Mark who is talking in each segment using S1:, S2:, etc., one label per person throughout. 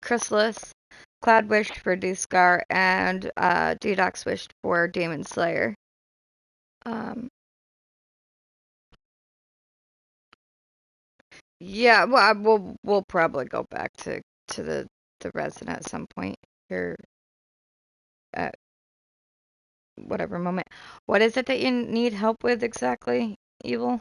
S1: Chrysalis, Cloud wished for Duscar, and Dudox wished for Demon Slayer. Yeah, well, we'll probably go back to the resin at some point here at whatever moment. What is it that you need help with exactly, Evil?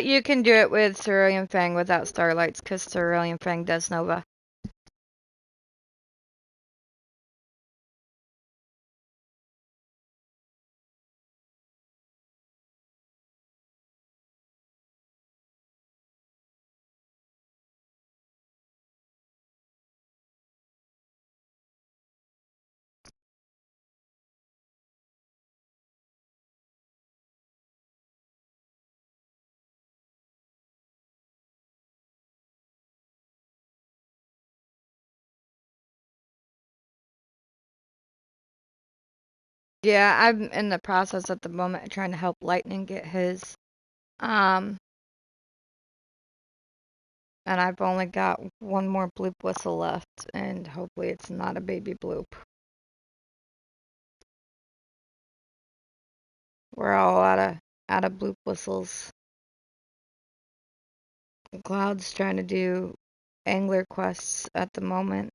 S1: You can do it with Cerulean Fang without Starlights, because Cerulean Fang does Nova. Yeah, I'm in the process at the moment trying to help Lightning get his. Um, and I've only got one more bloop whistle left, and hopefully it's not a baby bloop. We're all out of bloop whistles. Cloud's trying to do angler quests at the moment.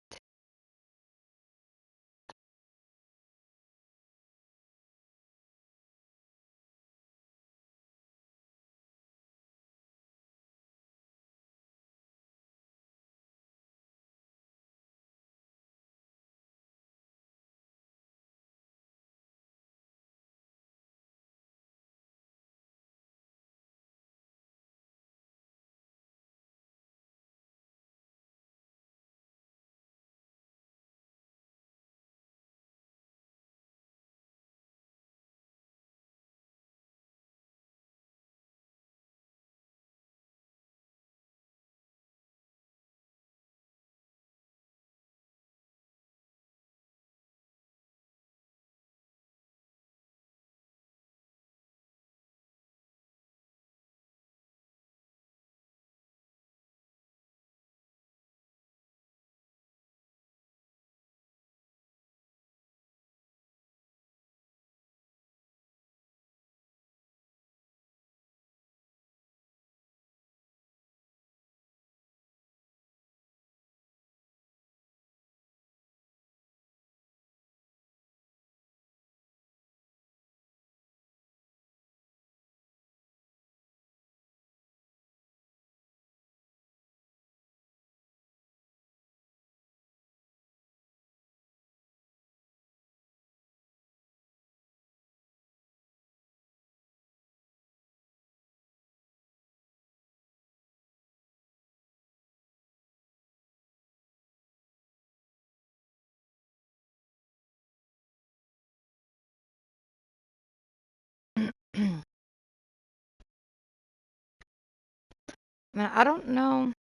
S1: Man, I don't know.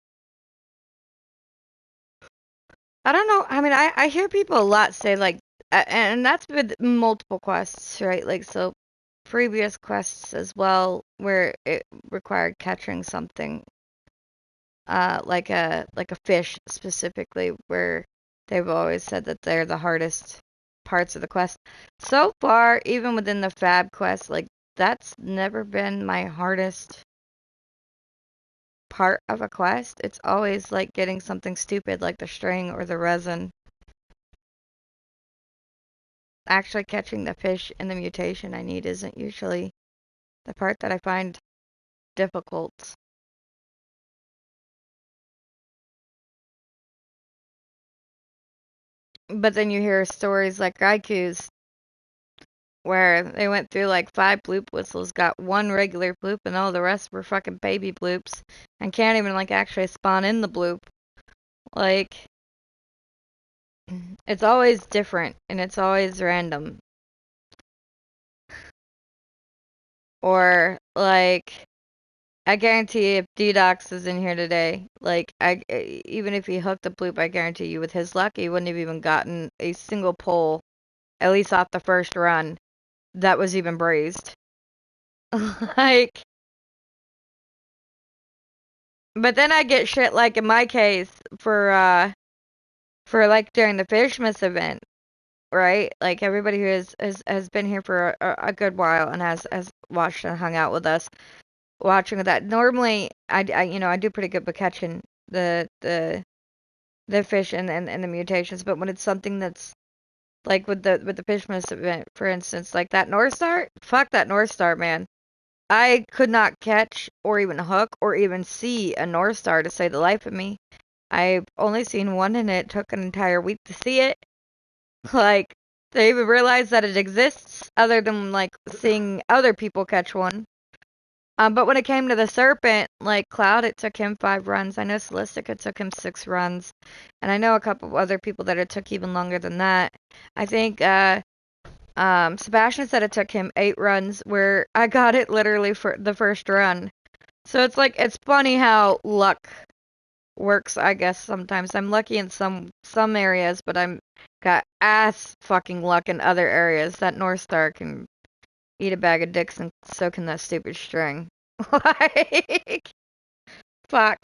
S1: I don't know. I mean, I hear people a lot say like, and that's with multiple quests, right? Like, so previous quests as well, where it required catching something, like a fish specifically, where they've always said that they're the hardest parts of the quest. So far, even within the Fab quest, like that's never been my hardest part of a quest. It's always like getting something stupid like the string or the resin. Actually catching the fish in the mutation I need isn't usually the part that I find difficult. But then you hear stories like Raiku's where they went through like 5 bloop whistles, got one regular bloop, and all the rest were fucking baby bloops, and can't even like actually spawn in the bloop. Like, it's always different and it's always random. Or like I guarantee if D-Dox is in here today, like even if he hooked the bloop, I guarantee you with his luck, he wouldn't have even gotten a single pull, at least off the first run, that was even braised. Like, but then I get shit like in my case for like during the Fishmas event, right? Like everybody who has been here for a good while and has watched and hung out with us, watching that. Normally, I do pretty good with catching the fish and the mutations, but when it's something that's like with the Fishmas event, for instance, like that North Star, fuck that North Star, man. I could not catch or even hook or even see a North Star to save the life of me. I've only seen one and it took an entire week to see it. Like, to even realize that it exists, other than like seeing other people catch one. But when it came to the serpent, like Cloud, it took him 5 runs. I know Solistic, it took him 6 runs. And I know a couple of other people that it took even longer than that. I think Sebastian said it took him 8 runs, where I got it literally for the first run. So it's like, it's funny how luck works, I guess, sometimes. I'm lucky in some areas, but I'm got ass fucking luck in other areas. That North Star can eat a bag of dicks and soak in that stupid string. Like, fuck.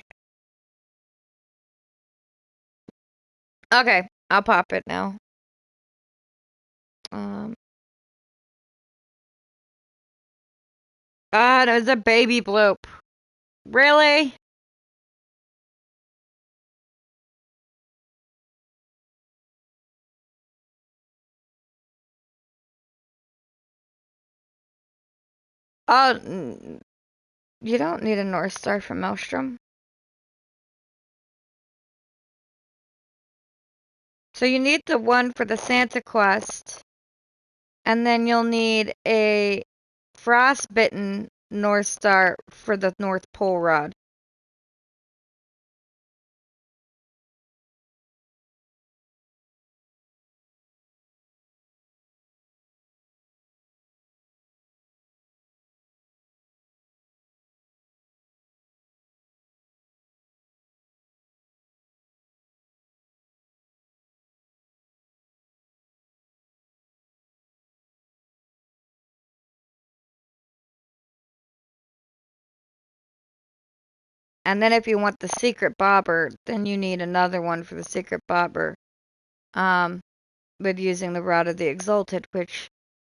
S1: Okay, I'll pop it now. Um, it was a baby bloop. Really? Oh, you don't need a North Star from Maelstrom. So you need the one for the Santa quest, and then you'll need a frostbitten North Star for the North Pole rod. And then if you want the secret bobber, then you need another one for the secret bobber. Um, with using the rod of the exalted, which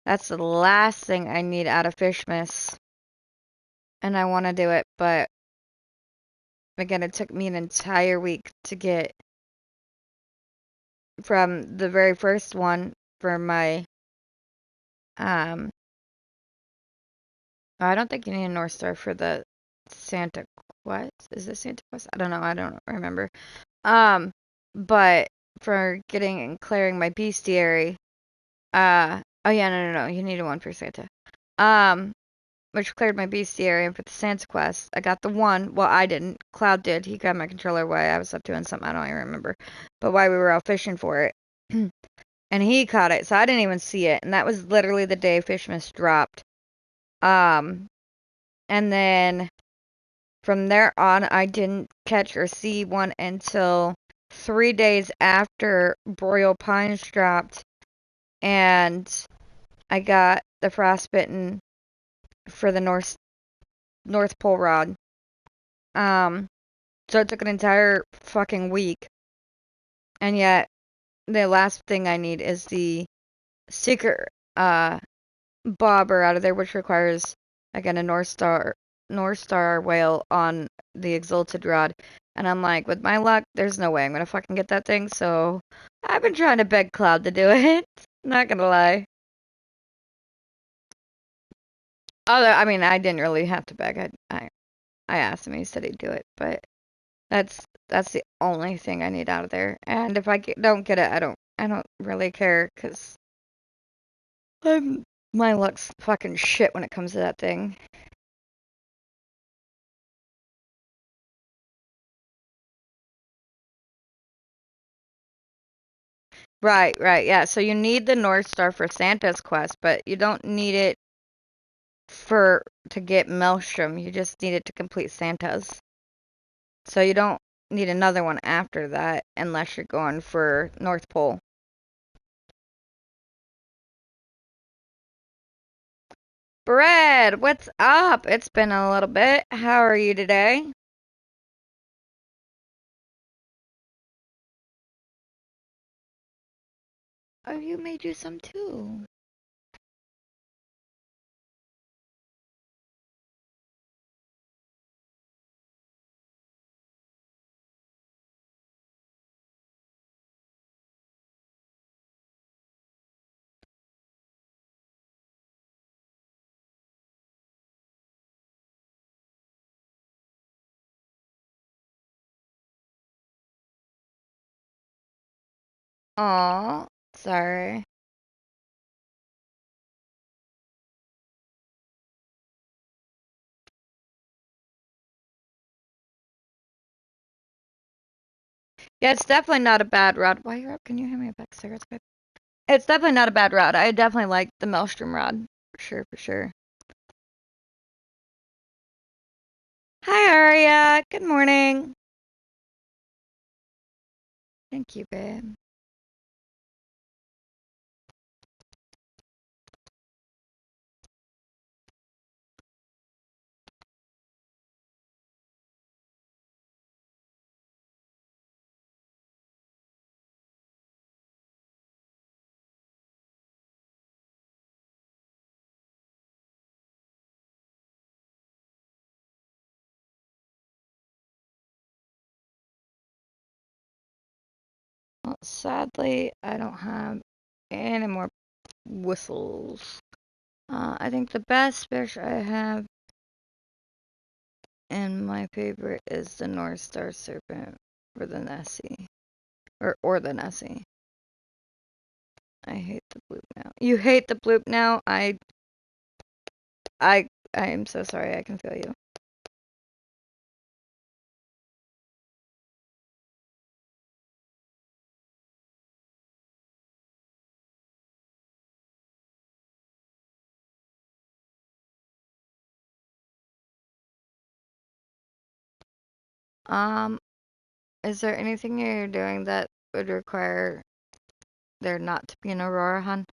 S1: that's the last thing I need out of Fishmas. And I want to do it, but again, it took me an entire week to get from the very first one for my I don't think you need a North Star for the Santa Quest. Is it Santa Quest? I don't know. I don't remember. Um, but for getting and clearing my bestiary, oh yeah, no, you needed one for Santa. Um, which cleared my bestiary, and for the Santa Quest, I got the one. Well, I didn't. Cloud did. He grabbed my controller while I was up doing something. I don't even remember. But while we were out fishing for it, and he caught it, so I didn't even see it. And that was literally the day Fishmas dropped. Um, and then from there on, I didn't catch or see one until 3 days after Boreal Pines dropped, and I got the frostbitten for the North Pole rod. So it took an entire fucking week, and yet the last thing I need is the secret bobber out of there, which requires again a North Star whale on the exalted rod. And I'm like, with my luck, there's no way I'm gonna fucking get that thing. So I've been trying to beg Cloud to do it. Not gonna lie. Although, I mean, I didn't really have to beg. I asked him. He said he'd do it. But that's the only thing I need out of there. And if don't get it, I don't really care because my luck's fucking shit when it comes to that thing. Right, yeah. So you need the North Star for Santa's quest, but you don't need it to get Maelstrom. You just needed to complete Santa's. So you don't need another one after that unless you're going for North Pole. Brad, what's up? It's been a little bit. How are you today? Oh, you made you some too. Aw, sorry. Yeah, it's definitely not a bad rod. While you're up, can you hand me a pack of cigarettes, babe? It's definitely not a bad rod. I definitely like the Maelstrom rod. For sure, for sure. Hi, Aria. Good morning. Thank you, babe. Well, sadly, I don't have any more whistles. I think the best fish I have and my favorite is the North Star Serpent or the Nessie. Or the Nessie. I hate the bloop now. You hate the bloop now? I am so sorry. I can feel you. Um, is there anything you're doing that would require there not to be an Aurora, hun?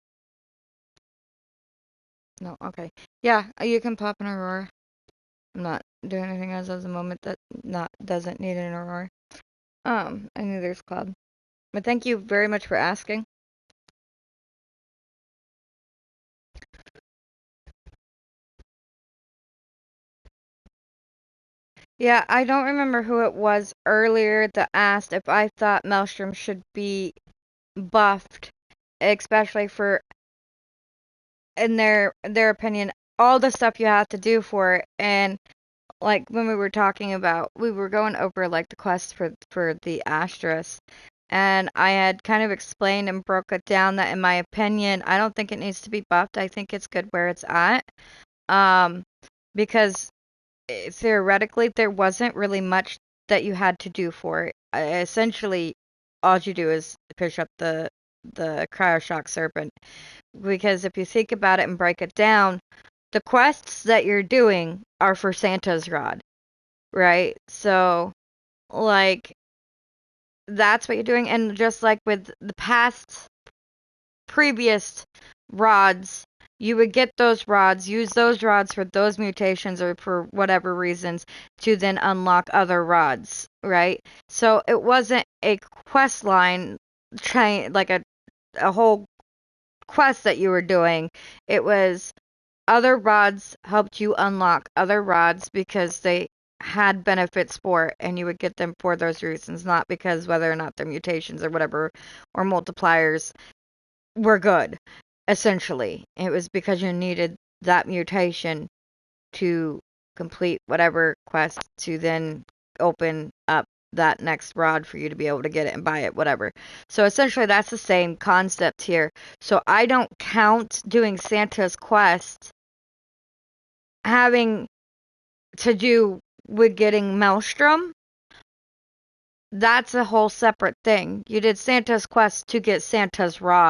S1: No, okay. Yeah, you can pop an Aurora. I'm not doing anything else at the moment that not doesn't need an Aurora. I knew there's Cloud. But thank you very much for asking. Yeah, I don't remember who it was earlier that asked if I thought Maelstrom should be buffed, especially for, in their opinion, all the stuff you have to do for it. And like when we were talking about, we were going over like the quest for the Astrus, and I had kind of explained and broke it down that in my opinion, I don't think it needs to be buffed. I think it's good where it's at. Um, because theoretically there wasn't really much that you had to do for it. Essentially, all you do is push up the Cryoshock Serpent. Because if you think about it and break it down, the quests that you're doing are for Santa's Rod, right? So, like, that's what you're doing. And just like with the past previous rods, you would get those rods, use those rods for those mutations or for whatever reasons to then unlock other rods, right? So it wasn't a quest line chain, like a whole quest that you were doing. It was other rods helped you unlock other rods because they had benefits for it and you would get them for those reasons, not because whether or not they're mutations or whatever or multipliers were good. Essentially, it was because you needed that mutation to complete whatever quest to then open up that next rod for you to be able to get it and buy it, whatever. So essentially, that's the same concept here. So I don't count doing Santa's quest having to do with getting Maelstrom. That's a whole separate thing. You did Santa's quest to get Santa's rod.